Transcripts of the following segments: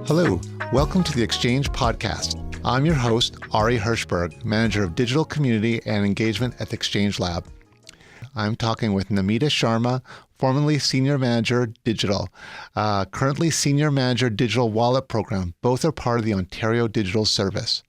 Hello, welcome to the Exchange Podcast. I'm your host, Ari Hirschberg, Manager of Digital Community and Engagement at the Exchange Lab. I'm talking with Namita Sharma, formerly Senior Manager Digital, currently Senior Manager Digital Wallet Program. Both are part of the Ontario Digital Service.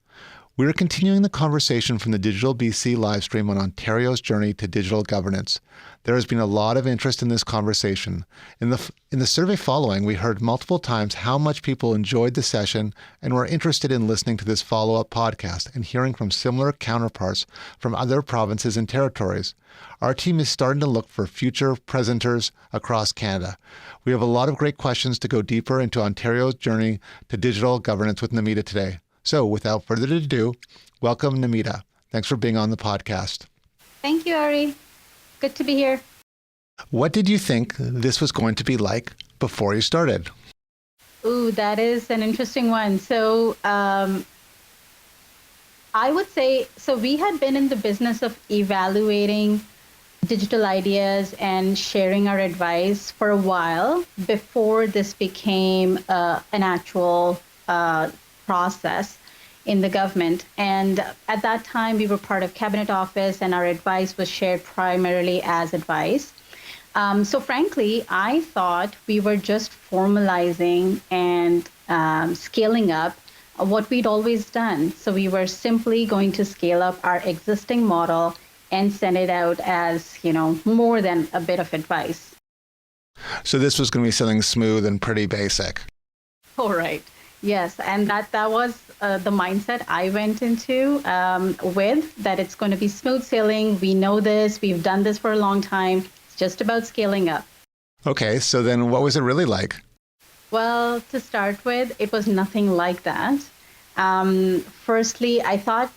We're continuing the conversation from the Digital B.C. livestream on Ontario's journey to digital governance. There has been a lot of interest in this conversation. In the survey following, we heard multiple times how much people enjoyed the session and were interested in listening to this follow-up podcast and hearing from similar counterparts from other provinces and territories. Our team is starting to look for future presenters across Canada. We have a lot of great questions to go deeper into Ontario's journey to digital governance with Namita today. So without further ado, welcome Namita. Thanks for being on the podcast. Thank you, Ari. Good to be here. What did you think this was going to be like before you started? Ooh, that is an interesting one. So I would say, we had been in the business of evaluating digital ideas and sharing our advice for a while before this became an actual process in the government. And at that time, we were part of Cabinet Office and our advice was shared primarily as advice. So frankly, I thought we were just formalizing and scaling up what we'd always done. So we were simply going to scale up our existing model and send it out as, more than a bit of advice. So this was going to be something smooth and pretty basic. All right. Yes, and that was the mindset I went into with, that it's going to be smooth sailing. We know this. We've done this for a long time. It's just about scaling up. Okay, so then what was it really like? Well, to start with, it was nothing like that. Firstly, I thought,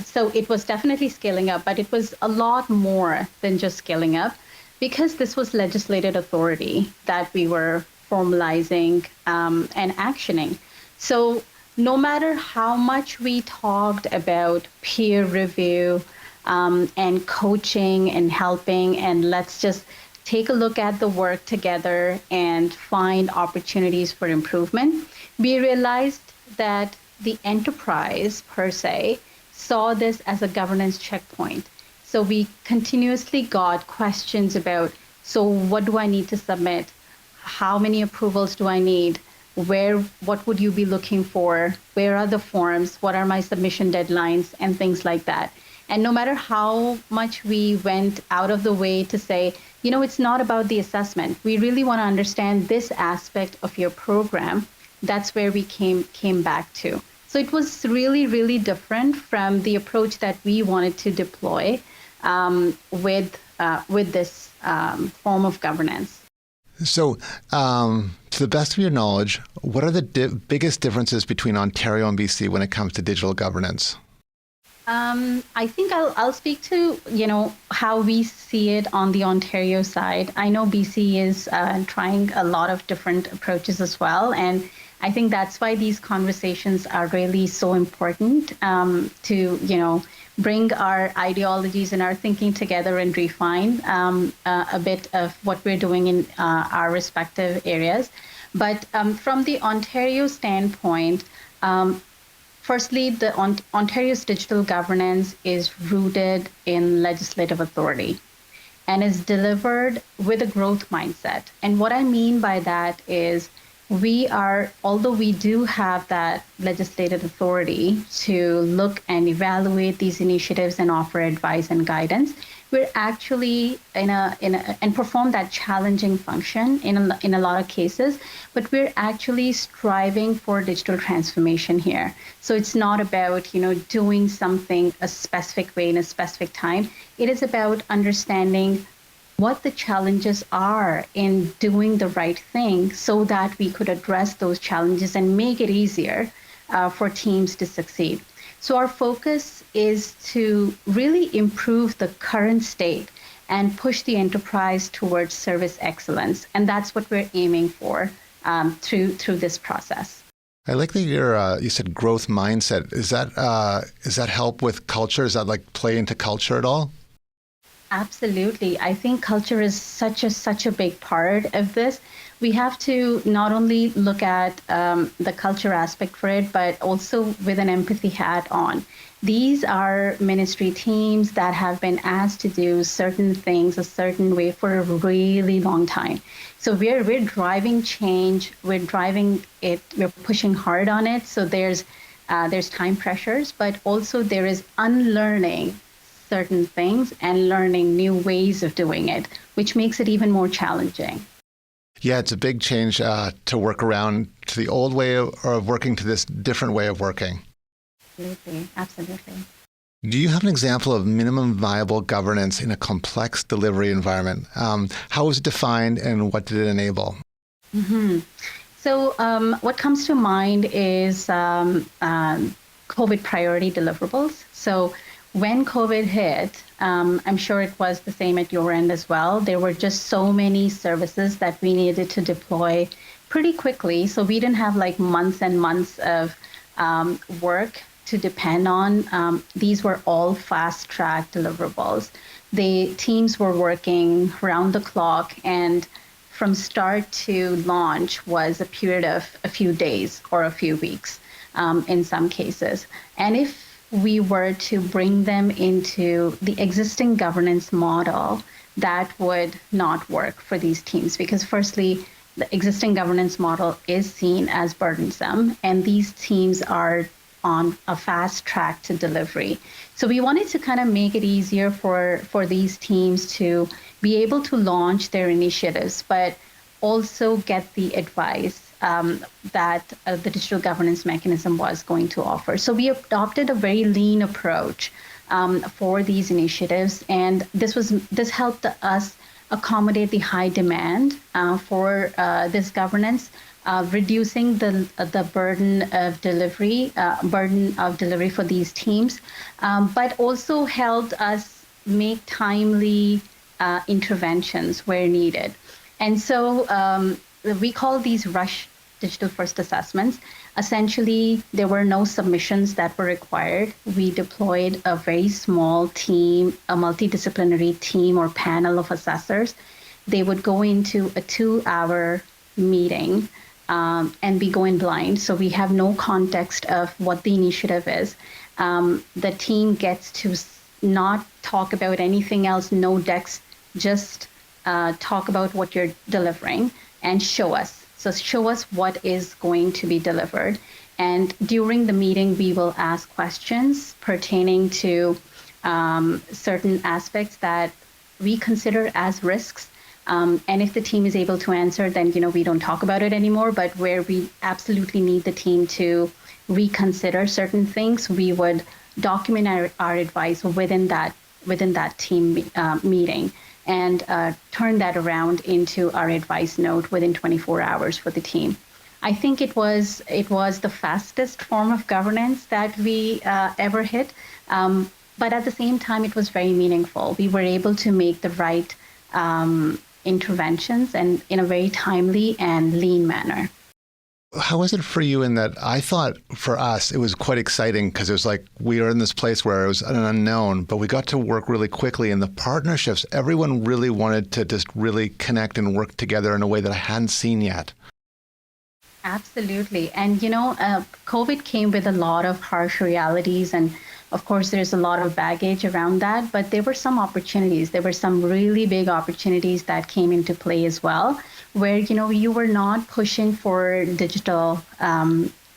so it was definitely scaling up, but it was a lot more than just scaling up because this was legislated authority that we were formalizing and actioning. So no matter how much we talked about peer review and coaching and helping, and let's just take a look at the work together and find opportunities for improvement, we realized that the enterprise per se saw this as a governance checkpoint. So we continuously got questions about, so what do I need to submit? How many approvals do I need? What would you be looking for? Where are the forms? What are my submission deadlines? And things like that. And no matter how much we went out of the way to say, it's not about the assessment. We really want to understand this aspect of your program. That's where we came back to. So it was really, really different from the approach that we wanted to deploy with this form of governance. So, to the best of your knowledge, what are the biggest differences between Ontario and BC when it comes to digital governance? I think I'll speak to, how we see it on the Ontario side. I know BC is trying a lot of different approaches as well. And I think that's why these conversations are really so important to, bring our ideologies and our thinking together and refine a bit of what we're doing in our respective areas. But from the Ontario standpoint, firstly, the Ontario's digital governance is rooted in legislative authority and is delivered with a growth mindset. And what I mean by that is although we do have that legislative authority to look and evaluate these initiatives and offer advice and guidance, we're actually and perform that challenging function in a lot of cases, but we're actually striving for digital transformation here. So it's not about, doing something a specific way in a specific time. It is about understanding what the challenges are in doing the right thing so that we could address those challenges and make it easier for teams to succeed. So our focus is to really improve the current state and push the enterprise towards service excellence. And that's what we're aiming for through this process. I like that you said growth mindset. Is that help with culture? Is that like play into culture at all? Absolutely. I think culture is such a big part of this. we have to not only look at the culture aspect for it, but also with an empathy hat on. These are ministry teams that have been asked to do certain things a certain way for a really long time. So we're driving change, we're driving it, we're pushing hard on it. So there's time pressures, but also there is unlearning certain things and learning new ways of doing it, which makes it even more challenging. Yeah, it's a big change to work around to the old way of working to this different way of working. Absolutely, absolutely. Do you have an example of minimum viable governance in a complex delivery environment? How was it defined and what did it enable? Mm-hmm. So what comes to mind is COVID priority deliverables. So when COVID hit, I'm sure it was the same at your end as well. There were just so many services that we needed to deploy pretty quickly. So we didn't have like months and months of work to depend on. These were all fast track deliverables. The teams were working round the clock, and from start to launch was a period of a few days or a few weeks in some cases. And if we were to bring them into the existing governance model, that would not work for these teams because firstly, the existing governance model is seen as burdensome, and these teams are on a fast track to delivery. So we wanted to kind of make it easier for these teams to be able to launch their initiatives, but also get the advice that the digital governance mechanism was going to offer. So we adopted a very lean approach for these initiatives, and this helped us accommodate the high demand for this governance, reducing the burden of delivery for these teams, but also helped us make timely interventions where needed. And so we call these rush digital first assessments. Essentially, there were no submissions that were required. We deployed a very small team, a multidisciplinary team or panel of assessors. They would go into a 2-hour meeting and be going blind. So we have no context of what the initiative is. The team gets to not talk about anything else, no decks, just talk about what you're delivering and show us. So show us what is going to be delivered. And during the meeting, we will ask questions pertaining to certain aspects that we consider as risks. And if the team is able to answer, then we don't talk about it anymore. But where we absolutely need the team to reconsider certain things, we would document our advice within that team meeting and turn that around into our advice note within 24 hours for the team. I think it was the fastest form of governance that we ever hit, but at the same time, it was very meaningful. We were able to make the right interventions and in a very timely and lean manner. How was it for you in that I thought for us it was quite exciting because it was like we were in this place where it was an unknown, but we got to work really quickly, and the partnerships, everyone really wanted to just really connect and work together in a way that I hadn't seen yet. Absolutely. And, COVID came with a lot of harsh realities. And of course, there's a lot of baggage around that. But there were some opportunities. There were some really big opportunities that came into play as well, where, you were not pushing for digital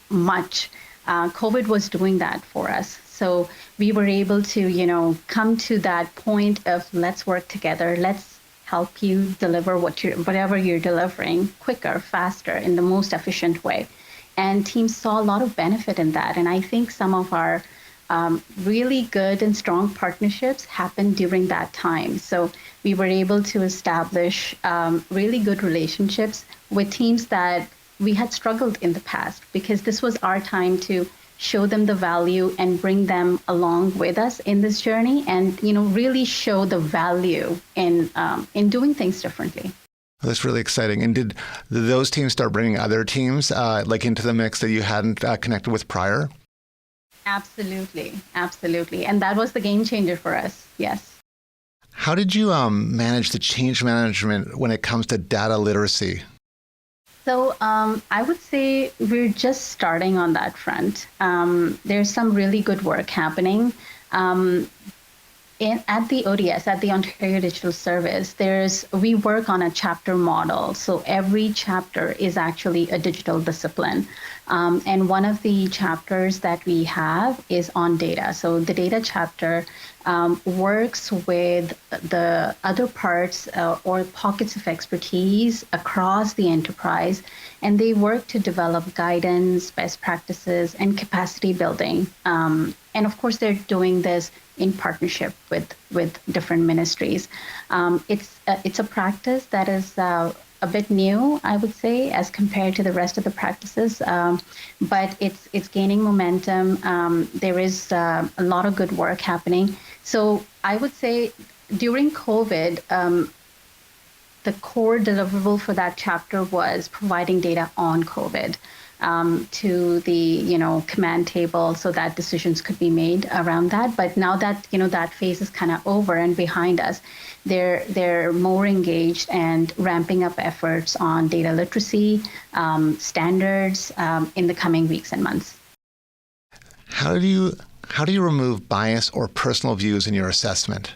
much. COVID was doing that for us. So we were able to, come to that point of let's work together. Let's help you deliver whatever you're delivering quicker, faster, in the most efficient way. And teams saw a lot of benefit in that. And I think some of our really good and strong partnerships happened during that time. So we were able to establish really good relationships with teams that we had struggled in the past, because this was our time to show them the value and bring them along with us in this journey, and really show the value in doing things differently. That's really exciting. And did those teams start bringing other teams into the mix that you hadn't connected with prior? Absolutely. And that was the game changer for us. Yes. How did you manage the change management when it comes to data literacy? I would say we're just starting on that front. There's some really good work happening. Um, at the ODS, at the Ontario Digital Service, we work on a chapter model. So every chapter is actually a digital discipline. And one of the chapters that we have is on data. So the data chapter works with the other parts or pockets of expertise across the enterprise, and they work to develop guidance, best practices, and capacity building. And of course, they're doing this in partnership with different ministries. It's a practice that is a bit new, I would say, as compared to the rest of the practices, but it's gaining momentum. There is a lot of good work happening. So I would say during COVID, the core deliverable for that chapter was providing data on COVID to the command table so that decisions could be made around that. But now that that phase is kind of over and behind us, they're more engaged and ramping up efforts on data literacy standards in the coming weeks and months. How do you remove bias or personal views in your assessment?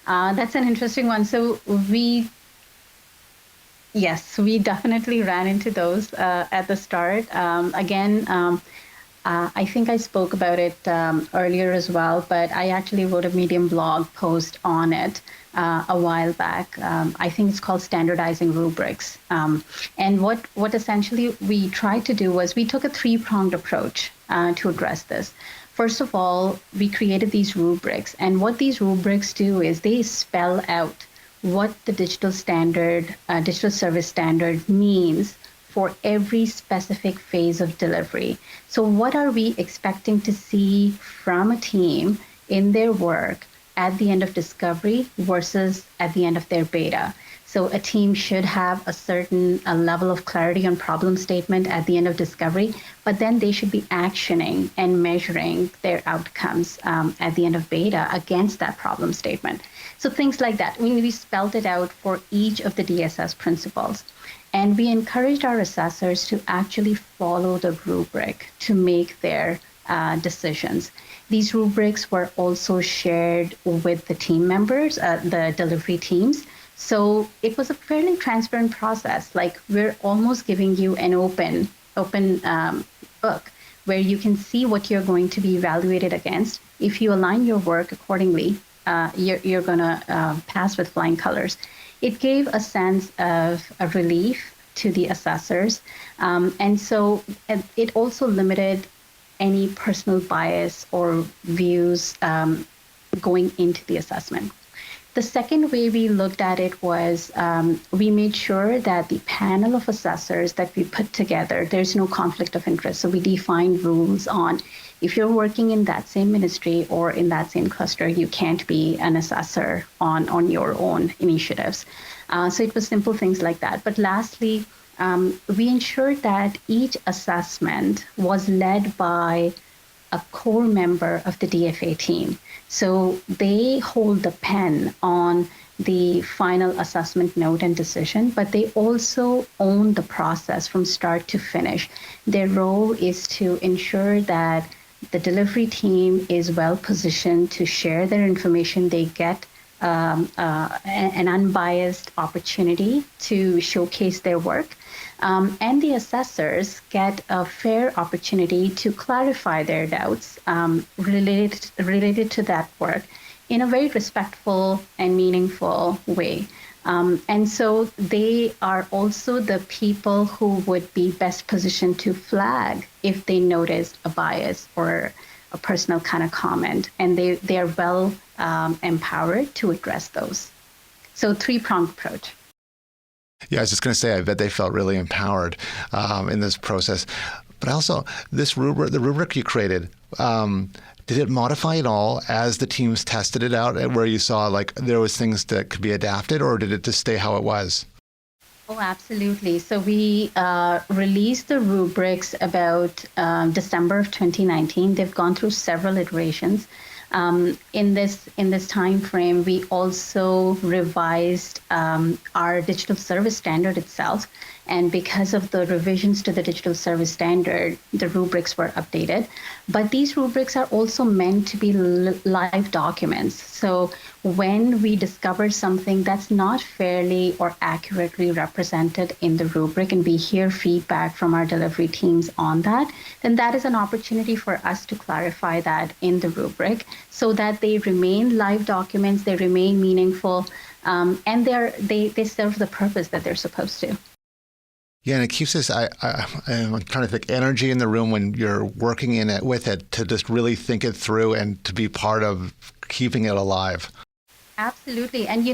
That's an interesting one. So Yes, we definitely ran into those at the start. I think I spoke about it earlier as well, but I actually wrote a Medium blog post on it a while back. I think it's called Standardizing Rubrics. And what essentially we tried to do was we took a three-pronged approach to address this. First of all, we created these rubrics, and what these rubrics do is they spell out what the digital service standard means for every specific phase of delivery. So what are we expecting to see from a team in their work at the end of discovery versus at the end of their beta? So a team should have a level of clarity on problem statement at the end of discovery, but then they should be actioning and measuring their outcomes at the end of beta against that problem statement. So things like that. We spelled it out for each of the DSS principles. And we encouraged our assessors to actually follow the rubric to make their decisions. These rubrics were also shared with the team members, the delivery teams. So it was a fairly transparent process. Like, we're almost giving you an open book where you can see what you're going to be evaluated against. If you align your work accordingly, you're going to pass with flying colors. It gave a sense of a relief to the assessors. And so it also limited any personal bias or views going into the assessment. The second way we looked at it was we made sure that the panel of assessors that we put together, there's no conflict of interest. So we defined rules on if you're working in that same ministry or in that same cluster, you can't be an assessor on your own initiatives. So it was simple things like that. But lastly, we ensured that each assessment was led by a core member of the DFA team. So they hold the pen on the final assessment note and decision, but they also own the process from start to finish. Their role is to ensure that the delivery team is well positioned to share their information. They get an unbiased opportunity to showcase their work. And the assessors get a fair opportunity to clarify their doubts related to that work in a very respectful and meaningful way. And so they are also the people who would be best positioned to flag if they noticed a bias or a personal kind of comment, and they are well empowered to address those. So three-pronged approach. Yeah, I was just going to say, I bet they felt really empowered in this process. But also, the rubric you created, did it modify at all as the teams tested it out, where you saw like there was things that could be adapted, or did it just stay how it was? Oh, absolutely. So we released the rubrics about December of 2019. They've gone through several iterations. In this time frame, we also revised our digital service standard itself, And because of the revisions to the digital service standard, the rubrics were updated. But these rubrics are also meant to be live documents. So when we discover something that's not fairly or accurately represented in the rubric and we hear feedback from our delivery teams on that, then that is an opportunity for us to clarify that in the rubric so that they remain live documents, they remain meaningful, and they serve the purpose that they're supposed to. Yeah, and it keeps this, I'm trying to think, energy in the room when you're working in it with it to just really think it through and to be part of keeping it alive. Absolutely. And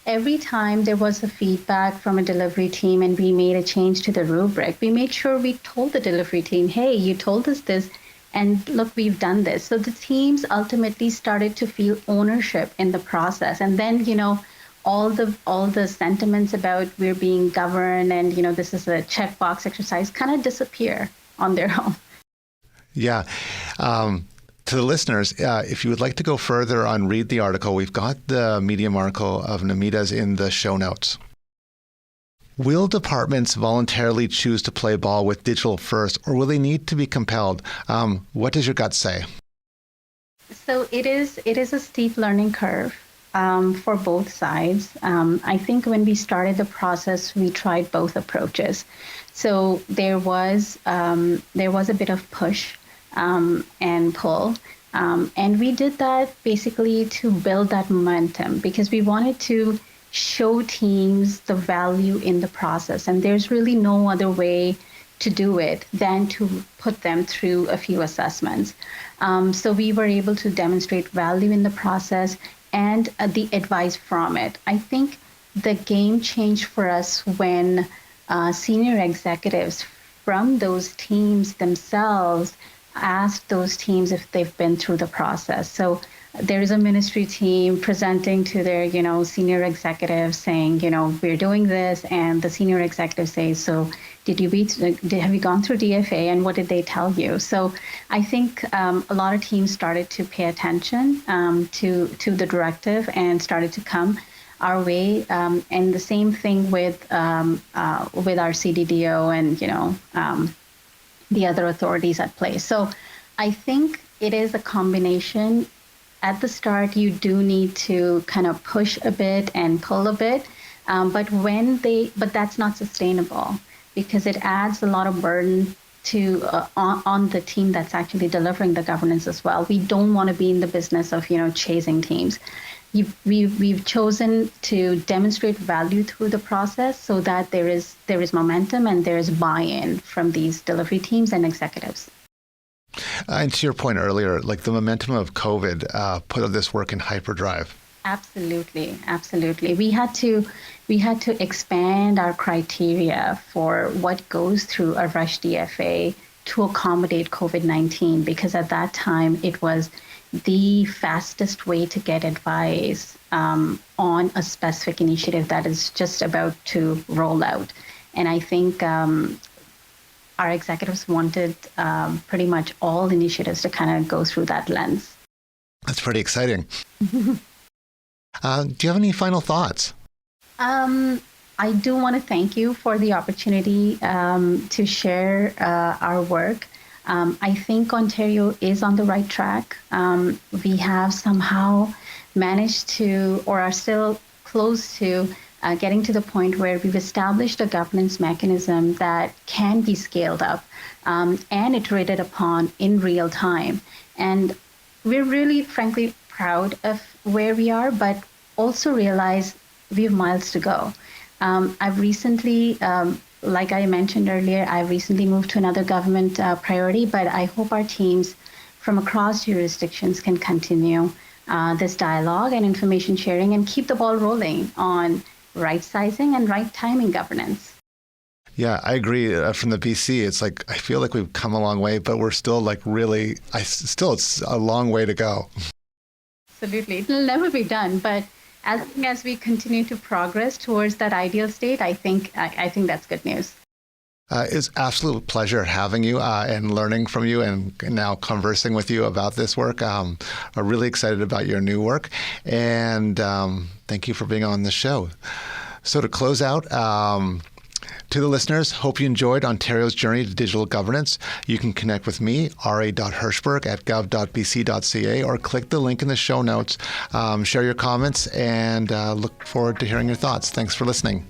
every time there was a feedback from a delivery team and we made a change to the rubric, we made sure we told the delivery team, hey, you told us this, and look, we've done this. So the teams ultimately started to feel ownership in the process. And then, all the sentiments about we're being governed and, this is a checkbox exercise kind of disappear on their own. Yeah. To the listeners, if you would like to go further on read the article, we've got the Medium article of Namita's in the show notes. Will departments voluntarily choose to play ball with digital first, or will they need to be compelled? What does your gut say? So it is a steep learning curve for both sides. I think when we started the process, we tried both approaches. So there was a bit of push and pull. And we did that basically to build that momentum because we wanted to show teams the value in the process. And there's really no other way to do it than to put them through a few assessments. So we were able to demonstrate value in the process and the advice from it. I think the game changed for us when senior executives from those teams themselves asked those teams if they've been through the process. So there is a ministry team presenting to their, senior executives saying, we're doing this, and the senior executive says, so have you gone through DFA, and what did they tell you? So I think a lot of teams started to pay attention to the directive and started to come our way, and the same thing with our CDDO and the other authorities at play. So I think it is a combination. At the start, you do need to kind of push a bit and pull a bit, but that's not sustainable because it adds a lot of burden to on the team that's actually delivering the governance as well. We don't want to be in the business of chasing teams. We've chosen to demonstrate value through the process so that there is momentum and there is buy-in from these delivery teams and executives. And to your point earlier, like the momentum of COVID put this work in hyperdrive. Absolutely. We had to expand our criteria for what goes through a rush DFA to accommodate COVID-19 because at that time it was the fastest way to get advice on a specific initiative that is just about to roll out. And I think our executives wanted pretty much all initiatives to kind of go through that lens. That's pretty exciting. Do you have any final thoughts? I do want to thank you for the opportunity to share our work. I think Ontario is on the right track. We have somehow managed to, or are still close to, getting to the point where we've established a governance mechanism that can be scaled up and iterated upon in real time. And we're really, frankly, proud of where we are, but also realize we have miles to go. I've recently, like I mentioned earlier, I recently moved to another government priority, but I hope our teams from across jurisdictions can continue this dialogue and information sharing and keep the ball rolling on right sizing and right timing governance. Yeah, I agree. From the BC, it's like, I feel like we've come a long way, but we're still like really, it's a long way to go. Absolutely. It'll never be done, but as long as we continue to progress towards that ideal state, I think that's good news. It's absolute pleasure having you and learning from you and now conversing with you about this work. I'm really excited about your new work, and thank you for being on the show. So to close out, To the listeners, hope you enjoyed Ontario's journey to digital governance. You can connect with me, ra.hirschberg@gov.bc.ca, or click the link in the show notes. Share your comments and look forward to hearing your thoughts. Thanks for listening.